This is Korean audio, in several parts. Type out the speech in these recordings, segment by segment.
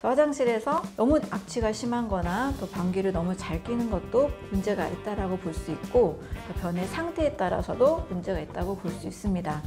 화장실에서 너무 악취가 심한 거나 또 방귀를 너무 잘 뀌는 것도 문제가 있다고 볼 수 있고, 또 변의 상태에 따라서도 문제가 있다고 볼 수 있습니다.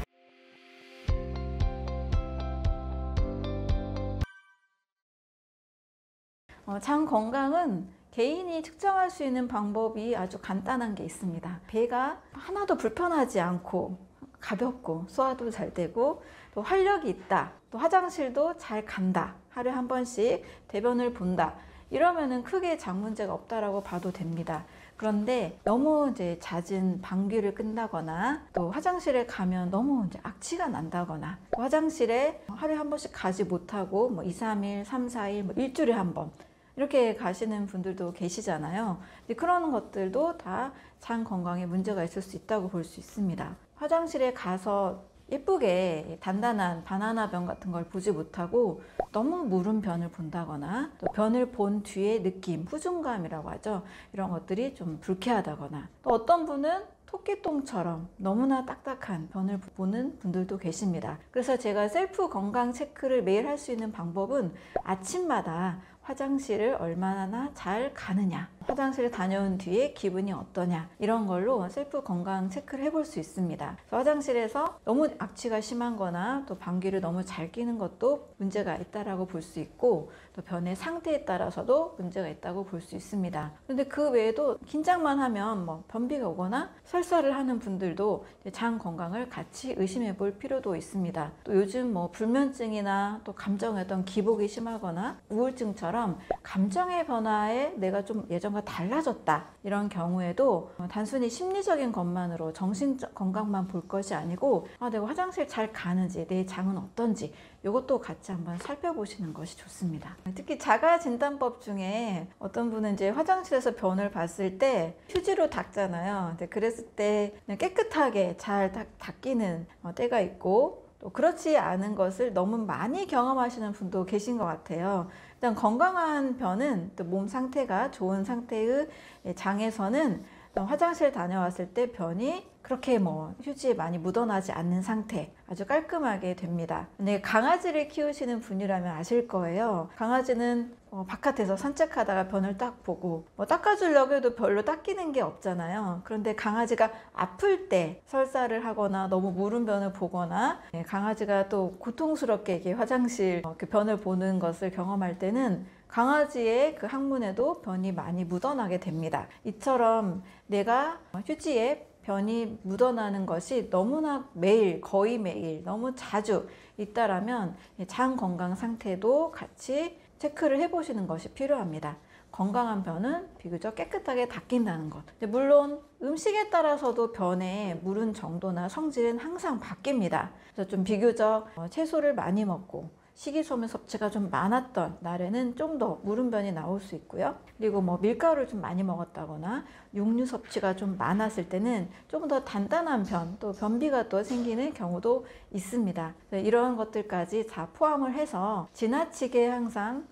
장 건강은 개인이 측정할 수 있는 방법이 아주 간단한 게 있습니다. 배가 하나도 불편하지 않고 가볍고 소화도 잘 되고 또 활력이 있다, 또 화장실도 잘 간다, 하루에 한 번씩 대변을 본다, 이러면은 크게 장 문제가 없다라고 봐도 됩니다. 그런데 너무 잦은 방귀를 끈다거나 또 화장실에 가면 너무 악취가 난다거나, 또 화장실에 하루에 한 번씩 가지 못하고 2, 3일, 3, 4일, 일주일에 한 번 이렇게 가시는 분들도 계시잖아요. 그런 것들도 다 장 건강에 문제가 있을 수 있다고 볼 수 있습니다. 화장실에 가서 예쁘게 단단한 바나나 변 같은 걸 보지 못하고 너무 무른 변을 본다거나, 또 변을 본 뒤의 느낌, 후중감이라고 하죠. 이런 것들이 좀 불쾌하다거나, 또 어떤 분은 토끼똥처럼 너무나 딱딱한 변을 보는 분들도 계십니다. 그래서 제가 셀프 건강 체크를 매일 할 수 있는 방법은 아침마다 화장실을 얼마나 잘 가느냐, 화장실을 다녀온 뒤에 기분이 어떠냐, 이런 걸로 셀프 건강 체크를 해볼 수 있습니다. 화장실에서 너무 악취가 심한 거나 또 방귀를 너무 잘 뀌는 것도 문제가 있다고 볼 수 있고, 또 변의 상태에 따라서도 문제가 있다고 볼 수 있습니다. 그런데 그 외에도 긴장만 하면 변비가 오거나 설사를 하는 분들도 장 건강을 같이 의심해 볼 필요도 있습니다. 또 요즘 불면증이나 또 감정의 어떤 기복이 심하거나 우울증처럼 감정의 변화에 내가 좀 예전과 달라졌다, 이런 경우에도 단순히 심리적인 것만으로 정신 건강만 볼 것이 아니고 내가 화장실 잘 가는지, 내 장은 어떤지, 이것도 같이 한번 살펴보시는 것이 좋습니다. 특히 자가진단법 중에 어떤 분은 화장실에서 변을 봤을 때 휴지로 닦잖아요. 그랬을 때 깨끗하게 잘 닦이는 때가 있고, 또 그렇지 않은 것을 너무 많이 경험하시는 분도 계신 것 같아요. 일단 건강한 변은, 또 몸 상태가 좋은 상태의 장에서는 화장실 다녀왔을 때 변이 그렇게 휴지에 많이 묻어나지 않는 상태, 아주 깔끔하게 됩니다. 근데 강아지를 키우시는 분이라면 아실 거예요. 강아지는 바깥에서 산책하다가 변을 딱 보고 닦아주려고 해도 별로 닦이는 게 없잖아요. 그런데 강아지가 아플 때 설사를 하거나 너무 무른 변을 보거나, 강아지가 또 고통스럽게 이렇게 화장실 변을 보는 것을 경험할 때는 강아지의 그 항문에도 변이 많이 묻어나게 됩니다. 이처럼 내가 휴지에 변이 묻어나는 것이 너무나 매일, 거의 매일, 너무 자주 있다라면 장 건강 상태도 같이 체크를 해보시는 것이 필요합니다. 건강한 변은 비교적 깨끗하게 닦인다는 것. 물론 음식에 따라서도 변의 무른 정도나 성질은 항상 바뀝니다. 그래서 좀 비교적 채소를 많이 먹고 식이섬유 섭취가 좀 많았던 날에는 좀 더 무른 변이 나올 수 있고요. 그리고 밀가루를 좀 많이 먹었다거나 육류 섭취가 좀 많았을 때는 좀 더 단단한 변, 또 변비가 또 생기는 경우도 있습니다. 이러한 것들까지 다 포함을 해서 지나치게 항상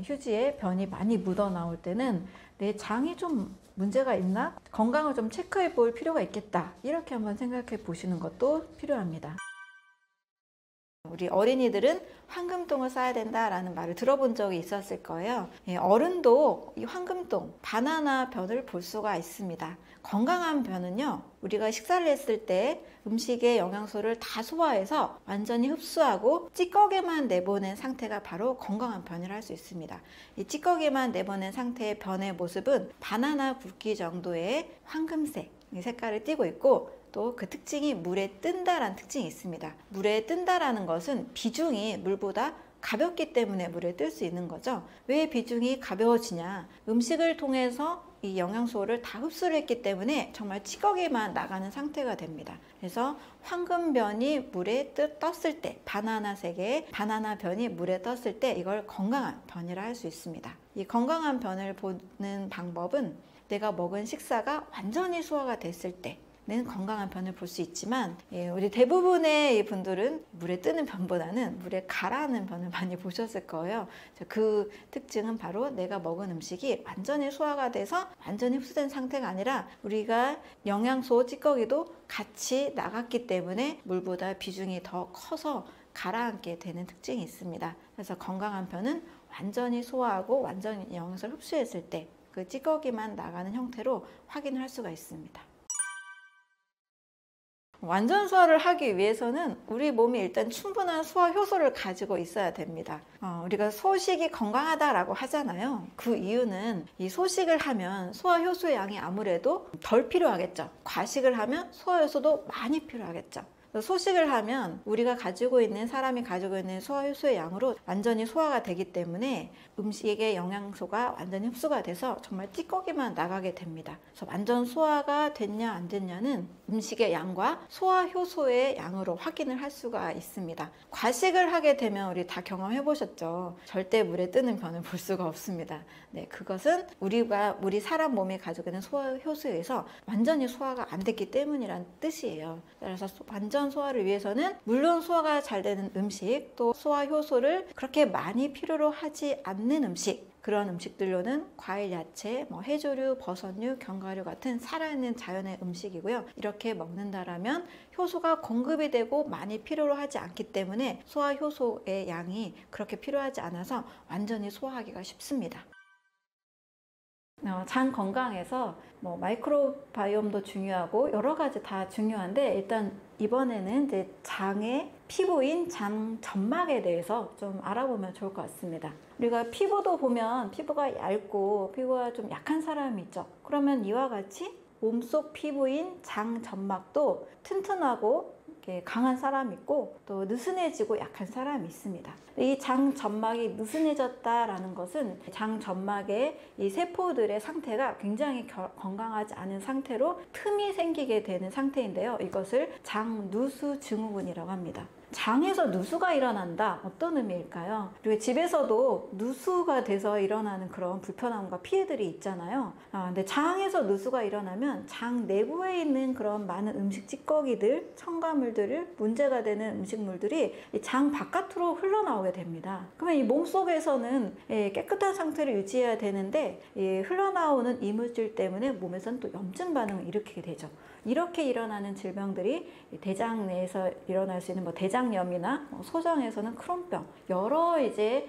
휴지에 변이 많이 묻어 나올 때는 내 장이 좀 문제가 있나? 건강을 좀 체크해 볼 필요가 있겠다, 이렇게 한번 생각해 보시는 것도 필요합니다. 우리 어린이들은 황금똥을 싸야 된다라는 말을 들어본 적이 있었을 거예요. 어른도 이 황금똥, 바나나 변을 볼 수가 있습니다. 건강한 변은요, 우리가 식사를 했을 때 음식의 영양소를 다 소화해서 완전히 흡수하고 찌꺼기만 내보낸 상태가 바로 건강한 변이라 할 수 있습니다. 이 찌꺼기만 내보낸 상태의 변의 모습은 바나나 굵기 정도의 황금색 색깔을 띠고 있고, 또 그 특징이 물에 뜬다라는 특징이 있습니다. 물에 뜬다라는 것은 비중이 물보다 가볍기 때문에 물에 뜰 수 있는 거죠. 왜 비중이 가벼워지냐? 음식을 통해서 이 영양소를 다 흡수를 했기 때문에 정말 찌꺼기만 나가는 상태가 됩니다. 그래서 황금변이 물에 떴을 때, 바나나색의 바나나 변이 물에 떴을 때 이걸 건강한 변이라 할 수 있습니다. 이 건강한 변을 보는 방법은 내가 먹은 식사가 완전히 소화가 됐을 때는 건강한 변을 볼 수 있지만, 우리 대부분의 분들은 물에 뜨는 변보다는 물에 가라앉는 변을 많이 보셨을 거예요. 그 특징은 바로 내가 먹은 음식이 완전히 소화가 돼서 완전히 흡수된 상태가 아니라 우리가 영양소 찌꺼기도 같이 나갔기 때문에 물보다 비중이 더 커서 가라앉게 되는 특징이 있습니다. 그래서 건강한 변은 완전히 소화하고 완전히 영양소를 흡수했을 때 그 찌꺼기만 나가는 형태로 확인을 할 수가 있습니다. 완전 소화를 하기 위해서는 우리 몸이 일단 충분한 소화 효소를 가지고 있어야 됩니다. 우리가 소식이 건강하다라고 하잖아요. 그 이유는 이 소식을 하면 소화 효소의 양이 아무래도 덜 필요하겠죠. 과식을 하면 소화 효소도 많이 필요하겠죠. 소식을 하면 우리가 사람이 가지고 있는 소화 효소의 양으로 완전히 소화가 되기 때문에 음식의 영양소가 완전히 흡수가 돼서 정말 찌꺼기만 나가게 됩니다. 그래서 완전 소화가 됐냐 안 됐냐는 음식의 양과 소화 효소의 양으로 확인을 할 수가 있습니다. 과식을 하게 되면 우리 다 경험해 보셨죠. 절대 물에 뜨는 변을 볼 수가 없습니다. 네, 그것은 우리 사람 몸이 가지고 있는 소화 효소에 의해서 완전히 소화가 안 됐기 때문이란 뜻이에요. 그래서 완전 소화를 위해서는 물론 소화가 잘 되는 음식, 또 소화 효소를 그렇게 많이 필요로 하지 않는 음식, 그런 음식들로는 과일, 야채, 해조류, 버섯류, 견과류 같은 살아있는 자연의 음식이고요. 이렇게 먹는다라면 효소가 공급이 되고 많이 필요로 하지 않기 때문에 소화 효소의 양이 그렇게 필요하지 않아서 완전히 소화하기가 쉽습니다. 장 건강에서 마이크로바이옴도 중요하고 여러 가지 다 중요한데, 일단 이번에는 이제 장의 피부인 장 점막에 대해서 좀 알아보면 좋을 것 같습니다. 우리가 피부도 보면 피부가 얇고 피부가 좀 약한 사람이 있죠. 그러면 이와 같이 몸속 피부인 장 점막도 튼튼하고 강한 사람이 있고 또 느슨해지고 약한 사람이 있습니다. 이 장 점막이 느슨해졌다라는 것은 장 점막의 이 세포들의 상태가 굉장히 건강하지 않은 상태로 틈이 생기게 되는 상태인데요. 이것을 장누수 증후군이라고 합니다. 장에서 누수가 일어난다. 어떤 의미일까요? 그리고 집에서도 누수가 돼서 일어나는 그런 불편함과 피해들이 있잖아요. 근데 장에서 누수가 일어나면 장 내부에 있는 그런 많은 음식 찌꺼기들, 첨가물들을 문제가 되는 음식물들이 장 바깥으로 흘러나오게 됩니다. 그러면 이 몸속에서는 깨끗한 상태를 유지해야 되는데 흘러나오는 이물질 때문에 몸에서는 또 염증 반응을 일으키게 되죠. 이렇게 일어나는 질병들이 대장 내에서 일어날 수 있는 대장염이나 소장에서는 크론병, 여러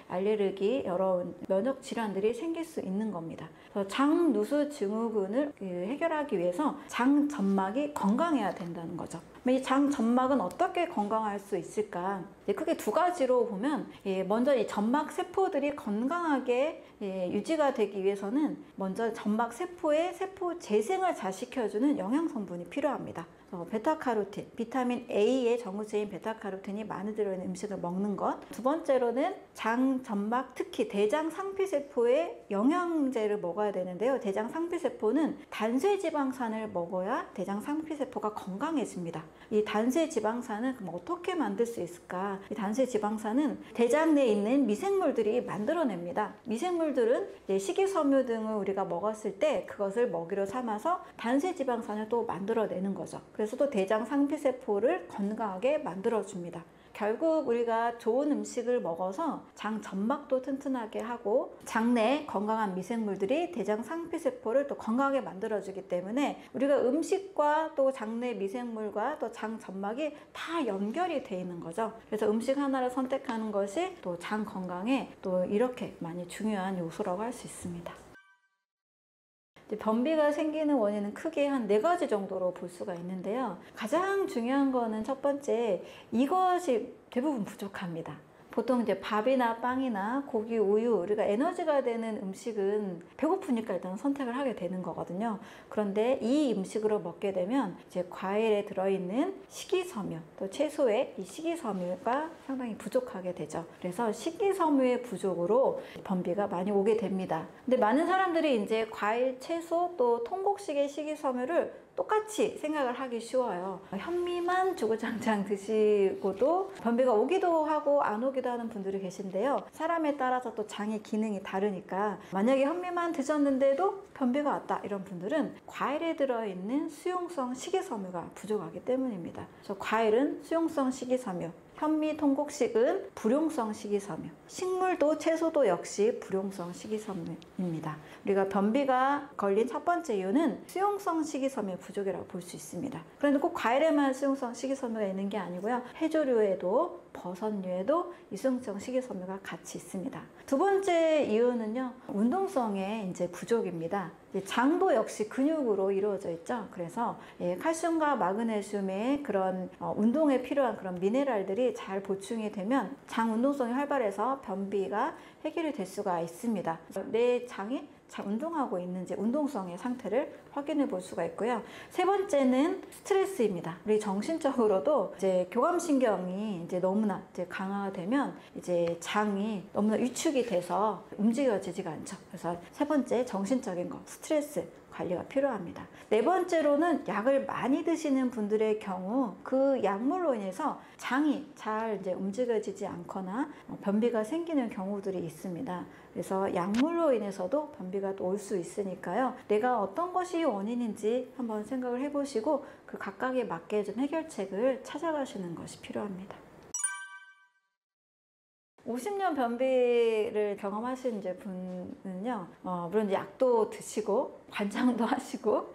알레르기, 여러 면역 질환들이 생길 수 있는 겁니다. 그래서 장누수 증후군을 해결하기 위해서 장 점막이 건강해야 된다는 거죠. 이 장 점막은 어떻게 건강할 수 있을까? 크게 두 가지로 보면, 먼저 이 점막 세포들이 건강하게 유지가 되기 위해서는 먼저 점막 세포의 세포 재생을 잘 시켜주는 영양 성분이 필요합니다. 베타카로틴, 비타민 A의 정우체인 베타카로틴이 많이 들어있는 음식을 먹는 것. 두 번째로는 장 점막, 특히 대장 상피세포의 영양제를 먹어야 되는데요. 대장 상피세포는 단쇄지방산을 먹어야 대장 상피세포가 건강해집니다. 이 단쇄지방산은 그럼 어떻게 만들 수 있을까? 이 단쇄지방산은 대장 내에 있는 미생물들이 만들어냅니다. 미생물들은 식이섬유 등을 우리가 먹었을 때 그것을 먹이로 삼아서 단쇄지방산을 또 만들어내는 거죠. 그래서 또 대장 상피세포를 건강하게 만들어줍니다. 결국 우리가 좋은 음식을 먹어서 장 점막도 튼튼하게 하고 장내 건강한 미생물들이 대장 상피세포를 또 건강하게 만들어주기 때문에 우리가 음식과 또 장내 미생물과 또 장 점막이 다 연결이 돼 있는 거죠. 그래서 음식 하나를 선택하는 것이 또 장 건강에 또 이렇게 많이 중요한 요소라고 할 수 있습니다. 변비가 생기는 원인은 크게 한 4가지 정도로 볼 수가 있는데요. 가장 중요한 거는 첫 번째, 이것이 대부분 부족합니다. 보통 밥이나 빵이나 고기, 우유, 우리가 에너지가 되는 음식은 배고프니까 일단 선택을 하게 되는 거거든요. 그런데 이 음식으로 먹게 되면 과일에 들어있는 식이섬유, 또 채소에 이 식이섬유가 상당히 부족하게 되죠. 그래서 식이섬유의 부족으로 변비가 많이 오게 됩니다. 근데 많은 사람들이 과일, 채소, 또 통곡식의 식이섬유를 똑같이 생각을 하기 쉬워요. 현미만 주구장창 드시고도 변비가 오기도 하고 안 오기도 하는 분들이 계신데요. 사람에 따라서 또 장의 기능이 다르니까 만약에 현미만 드셨는데도 변비가 왔다, 이런 분들은 과일에 들어있는 수용성 식이섬유가 부족하기 때문입니다. 그래서 과일은 수용성 식이섬유, 현미, 통곡식은 불용성 식이섬유, 식물도 채소도 역시 불용성 식이섬유입니다. 우리가 변비가 걸린 첫 번째 이유는 수용성 식이섬유 부족이라고 볼 수 있습니다. 그런데 꼭 과일에만 수용성 식이섬유가 있는 게 아니고요. 해조류에도 버섯류에도 이수용성 식이섬유가 같이 있습니다. 두 번째 이유는요, 운동성의 이제 부족입니다. 장도 역시 근육으로 이루어져 있죠. 그래서 칼슘과 마그네슘의 그런 운동에 필요한 그런 미네랄들이 잘 보충이 되면 장 운동성이 활발해서 변비가 해결이 될 수가 있습니다. 내 장이 잘 운동하고 있는지 운동성의 상태를 확인해 볼 수가 있고요. 세 번째는 스트레스입니다. 우리 정신적으로도 이제 교감신경이 이제 너무나 이제 강화가 되면 이제 장이 너무나 위축이 돼서 움직여지지가 않죠. 그래서 세 번째 정신적인 거, 스트레스 관리가 필요합니다. 네 번째로는 약을 많이 드시는 분들의 경우 그 약물로 인해서 장이 잘 이제 움직여지지 않거나 변비가 생기는 경우들이 있습니다. 그래서 약물로 인해서도 변비가 또 올 수 있으니까요. 내가 어떤 것이 원인인지 한번 생각을 해보시고 그 각각에 맞게 좀 해결책을 찾아가시는 것이 필요합니다. 50년 변비를 경험하신 이제 분은요, 물론 약도 드시고 관장도 하시고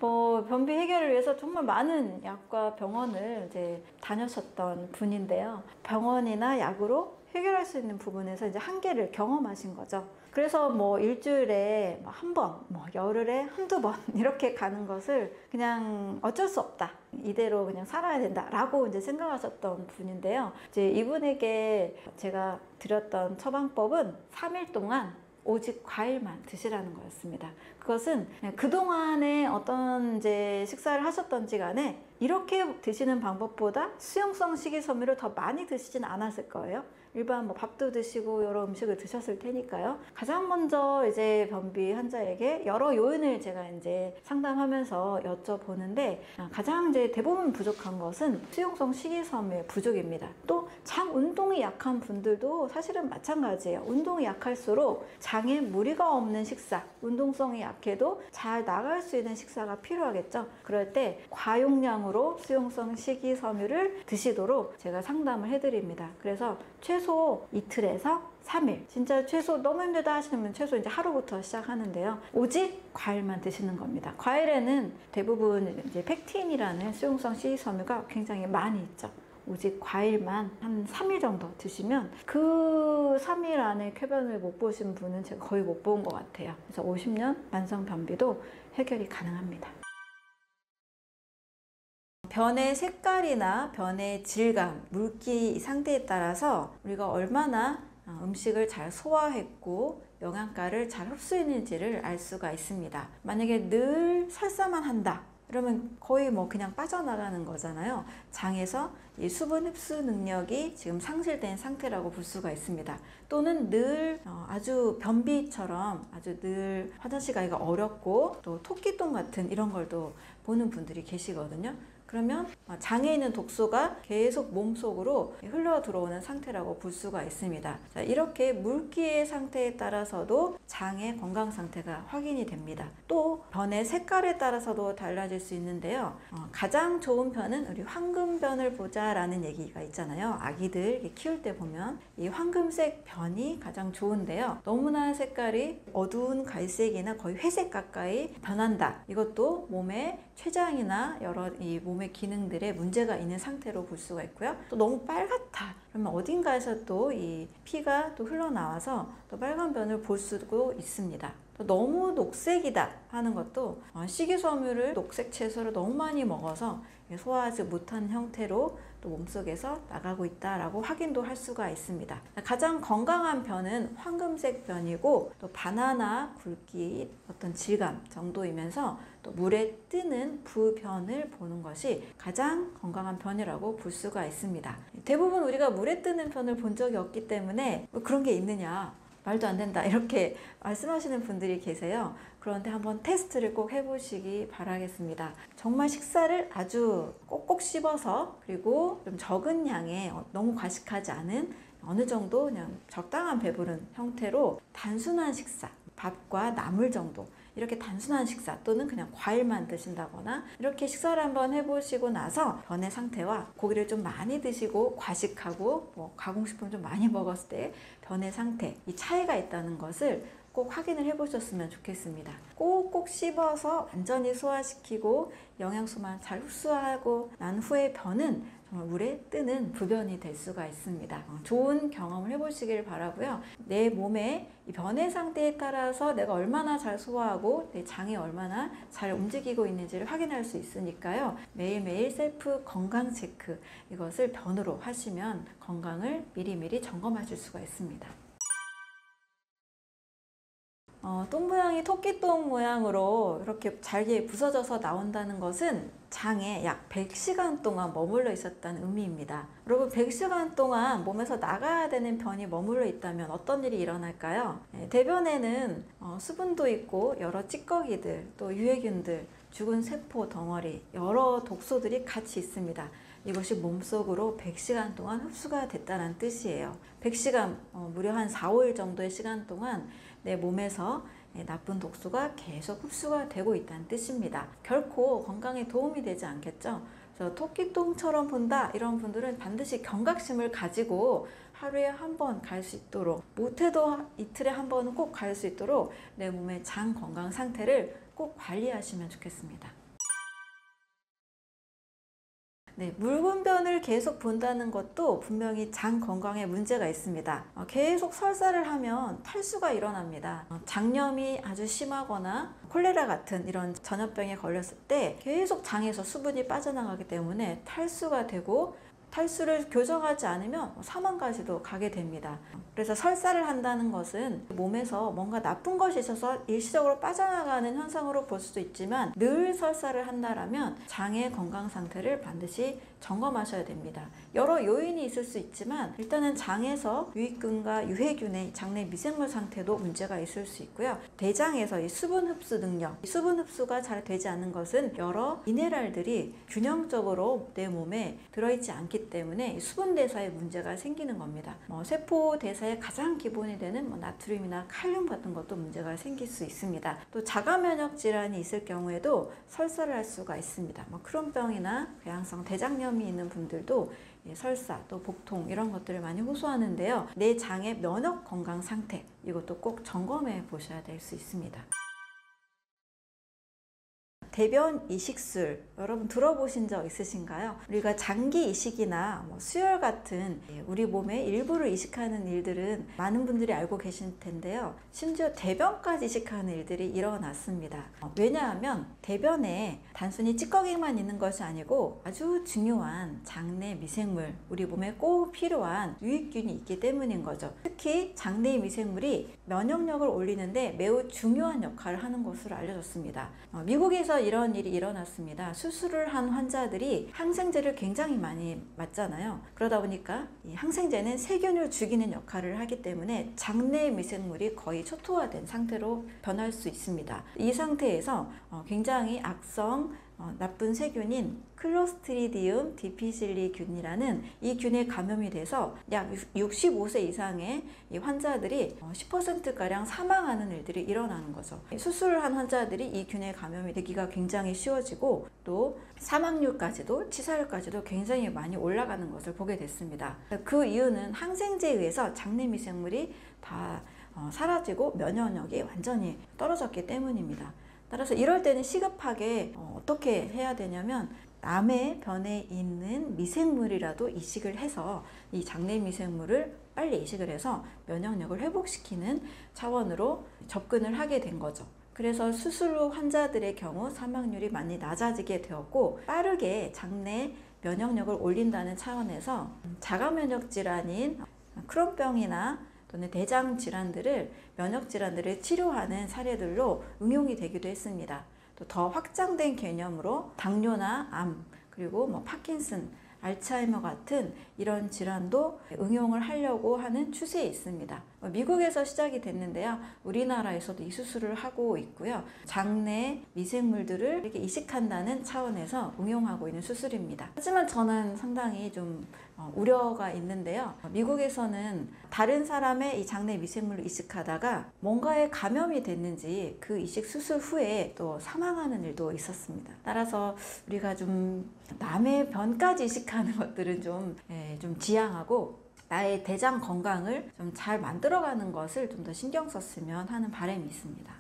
변비 해결을 위해서 정말 많은 약과 병원을 이제 다녀셨던 분인데요. 병원이나 약으로 해결할 수 있는 부분에서 이제 한계를 경험하신 거죠. 그래서 뭐 일주일에 한 번, 열흘에 한두 번 이렇게 가는 것을 그냥 어쩔 수 없다, 이대로 그냥 살아야 된다라고 이제 생각하셨던 분인데요. 이제 이분에게 제가 드렸던 처방법은 3일 동안 오직 과일만 드시라는 거였습니다. 그것은 그동안에 어떤 이제 식사를 하셨던지 간에 이렇게 드시는 방법보다 수용성 식이섬유를 더 많이 드시진 않았을 거예요. 일반 밥도 드시고 여러 음식을 드셨을 테니까요. 가장 먼저 이제 변비 환자에게 여러 요인을 제가 이제 상담하면서 여쭤보는데, 가장 이제 대부분 부족한 것은 수용성 식이섬유의 부족입니다. 또 장 운동이 약한 분들도 사실은 마찬가지예요. 운동이 약할수록 장에 무리가 없는 식사, 운동성이 약해도 잘 나갈 수 있는 식사가 필요하겠죠. 그럴 때 과용량으로 수용성 식이섬유를 드시도록 제가 상담을 해드립니다. 그래서 최소 이틀에서 3일, 진짜 최소 너무 힘들다 하시면 최소 이제 하루부터 시작하는데요. 오직 과일만 드시는 겁니다. 과일에는 대부분 이제 펙틴이라는 수용성 식이섬유가 굉장히 많이 있죠. 오직 과일만 한 3일 정도 드시면 그 3일 안에 쾌변을 못 보신 분은 제가 거의 못 본 것 같아요. 그래서 50년 만성 변비도 해결이 가능합니다. 변의 색깔이나 변의 질감, 물기 상태에 따라서 우리가 얼마나 음식을 잘 소화했고 영양가를 잘 흡수했는지를 알 수가 있습니다. 만약에 늘 설사만 한다, 그러면 거의 그냥 빠져나가는 거잖아요. 장에서 이 수분 흡수 능력이 지금 상실된 상태라고 볼 수가 있습니다. 또는 늘 아주 변비처럼 아주 늘 화장실 가기가 어렵고 또 토끼똥 같은 이런 걸 또 보는 분들이 계시거든요. 그러면 장에 있는 독소가 계속 몸속으로 흘러 들어오는 상태라고 볼 수가 있습니다. 자, 이렇게 물기의 상태에 따라서도 장의 건강 상태가 확인이 됩니다. 또 변의 색깔에 따라서도 달라질 수 있는데요. 가장 좋은 변은 우리 황금변을 보자라는 얘기가 있잖아요. 아기들 키울 때 보면 이 황금색 변이 가장 좋은데요. 너무나 색깔이 어두운 갈색이나 거의 회색 가까이 변한다. 이것도 몸의 췌장이나 여러 이 몸의 기능들에 문제가 있는 상태로 볼 수가 있고요. 또 너무 빨갛다, 그러면 어딘가에서 또 이 피가 또 흘러나와서 또 빨간 변을 볼 수도 있습니다. 또 너무 녹색이다 하는 것도 식이섬유를 녹색 채소를 너무 많이 먹어서 소화하지 못한 형태로 또 몸속에서 나가고 있다라고 확인도 할 수가 있습니다. 가장 건강한 변은 황금색 변이고 또 바나나 굵기 어떤 질감 정도이면서 또 물에 뜨는 부변을 보는 것이 가장 건강한 변이라고 볼 수가 있습니다. 대부분 우리가 물에 뜨는 변을 본 적이 없기 때문에 그런 게 있느냐, 말도 안 된다, 이렇게 말씀하시는 분들이 계세요. 그런데 한번 테스트를 꼭 해보시기 바라겠습니다. 정말 식사를 아주 꼭꼭 씹어서 그리고 좀 적은 양에 너무 과식하지 않은 어느 정도 그냥 적당한 배부른 형태로 단순한 식사, 밥과 나물 정도, 이렇게 단순한 식사 또는 그냥 과일만 드신다거나 이렇게 식사를 한번 해보시고 나서 변의 상태와 고기를 좀 많이 드시고 과식하고 가공식품 좀 많이 먹었을 때 변의 상태, 이 차이가 있다는 것을 꼭 확인을 해보셨으면 좋겠습니다. 꼭꼭 씹어서 완전히 소화시키고 영양소만 잘 흡수하고 난 후에 변은 정말 물에 뜨는 부변이 될 수가 있습니다. 좋은 경험을 해보시길 바라고요. 내 몸의 이 변의 상태에 따라서 내가 얼마나 잘 소화하고 내 장이 얼마나 잘 움직이고 있는지를 확인할 수 있으니까요. 매일매일 셀프 건강 체크, 이것을 변으로 하시면 건강을 미리미리 점검하실 수가 있습니다. 똥 모양이 토끼똥 모양으로 이렇게 잘게 부서져서 나온다는 것은 장에 약 100시간 동안 머물러 있었다는 의미입니다. 여러분, 100시간 동안 몸에서 나가야 되는 변이 머물러 있다면 어떤 일이 일어날까요? 대변에는 수분도 있고 여러 찌꺼기들, 또 유해균들, 죽은 세포 덩어리, 여러 독소들이 같이 있습니다. 이것이 몸속으로 100시간 동안 흡수가 됐다는 뜻이에요. 100시간, 무려 한 4, 5일 정도의 시간 동안 내 몸에서 나쁜 독소가 계속 흡수가 되고 있다는 뜻입니다. 결코 건강에 도움이 되지 않겠죠? 그래서 토끼똥처럼 본다, 이런 분들은 반드시 경각심을 가지고 하루에 한 번 갈 수 있도록, 못해도 이틀에 한 번은 꼭 갈 수 있도록 내 몸의 장 건강 상태를 꼭 관리하시면 좋겠습니다. 네, 물분변을 계속 본다는 것도 분명히 장 건강에 문제가 있습니다. 계속 설사를 하면 탈수가 일어납니다. 장염이 아주 심하거나 콜레라 같은 이런 전염병에 걸렸을 때 계속 장에서 수분이 빠져나가기 때문에 탈수가 되고, 탈수를 교정하지 않으면 사망까지도 가게 됩니다. 그래서 설사를 한다는 것은 몸에서 뭔가 나쁜 것이 있어서 일시적으로 빠져나가는 현상으로 볼 수도 있지만, 늘 설사를 한다면 장의 건강 상태를 반드시 점검하셔야 됩니다. 여러 요인이 있을 수 있지만 일단은 장에서 유익균과 유해균의 장내 미생물 상태도 문제가 있을 수 있고요. 대장에서 이 수분 흡수 능력, 이 수분 흡수가 잘 되지 않는 것은 여러 미네랄들이 균형적으로 내 몸에 들어있지 않기 때문에 수분 대사에 문제가 생기는 겁니다. 세포 대사의 가장 기본이 되는 나트륨이나 칼륨 같은 것도 문제가 생길 수 있습니다. 또 자가 면역 질환이 있을 경우에도 설사를 할 수가 있습니다. 크론병이나 궤양성 대장염이 있는 분들도 설사, 또 복통, 이런 것들을 많이 호소하는데요. 내 장의 면역 건강 상태, 이것도 꼭 점검해 보셔야 될 수 있습니다. 대변 이식술, 여러분 들어보신 적 있으신가요? 우리가 장기 이식이나 수혈 같은 우리 몸의 일부를 이식하는 일들은 많은 분들이 알고 계실 텐데요. 심지어 대변까지 이식하는 일들이 일어났습니다. 왜냐하면 대변에 단순히 찌꺼기만 있는 것이 아니고 아주 중요한 장내 미생물, 우리 몸에 꼭 필요한 유익균이 있기 때문인 거죠. 특히 장내 미생물이 면역력을 올리는데 매우 중요한 역할을 하는 것으로 알려졌습니다. 미국에서 이런 일이 일어났습니다. 수술을 한 환자들이 항생제를 굉장히 많이 맞잖아요. 그러다 보니까 이 항생제는 세균을 죽이는 역할을 하기 때문에 장내 미생물이 거의 초토화된 상태로 변할 수 있습니다. 이 상태에서 굉장히 악성 나쁜 세균인 클로스트리디움 디피실리 균이라는 이 균에 감염이 돼서 약 65세 이상의 이 환자들이 10%가량 사망하는 일들이 일어나는 거죠. 수술을 한 환자들이 이 균에 감염이 되기가 굉장히 쉬워지고, 또 사망률까지도, 치사율까지도 굉장히 많이 올라가는 것을 보게 됐습니다. 그 이유는 항생제에 의해서 장내 미생물이 다 사라지고 면역력이 완전히 떨어졌기 때문입니다. 따라서 이럴 때는 시급하게 어떻게 해야 되냐면, 남의 변에 있는 미생물이라도 이식을 해서 이 장내 미생물을 빨리 이식을 해서 면역력을 회복시키는 차원으로 접근을 하게 된 거죠. 그래서 수술 후 환자들의 경우 사망률이 많이 낮아지게 되었고, 빠르게 장내 면역력을 올린다는 차원에서 자가 면역 질환인 크론병이나 또는 대장 질환들을, 면역 질환들을 치료하는 사례들로 응용이 되기도 했습니다. 또 더 확장된 개념으로 당뇨나 암, 그리고 파킨슨, 알츠하이머 같은 이런 질환도 응용을 하려고 하는 추세에 있습니다. 미국에서 시작이 됐는데요. 우리나라에서도 이 수술을 하고 있고요. 장내 미생물들을 이렇게 이식한다는 차원에서 응용하고 있는 수술입니다. 하지만 저는 상당히 좀 우려가 있는데요. 미국에서는 다른 사람의 이 장내 미생물을 이식하다가 뭔가에 감염이 됐는지 그 이식 수술 후에 또 사망하는 일도 있었습니다. 따라서 우리가 좀 남의 변까지 이식하는 것들은 좀 지양하고, 나의 대장 건강을 좀 잘 만들어가는 것을 좀 더 신경 썼으면 하는 바람이 있습니다.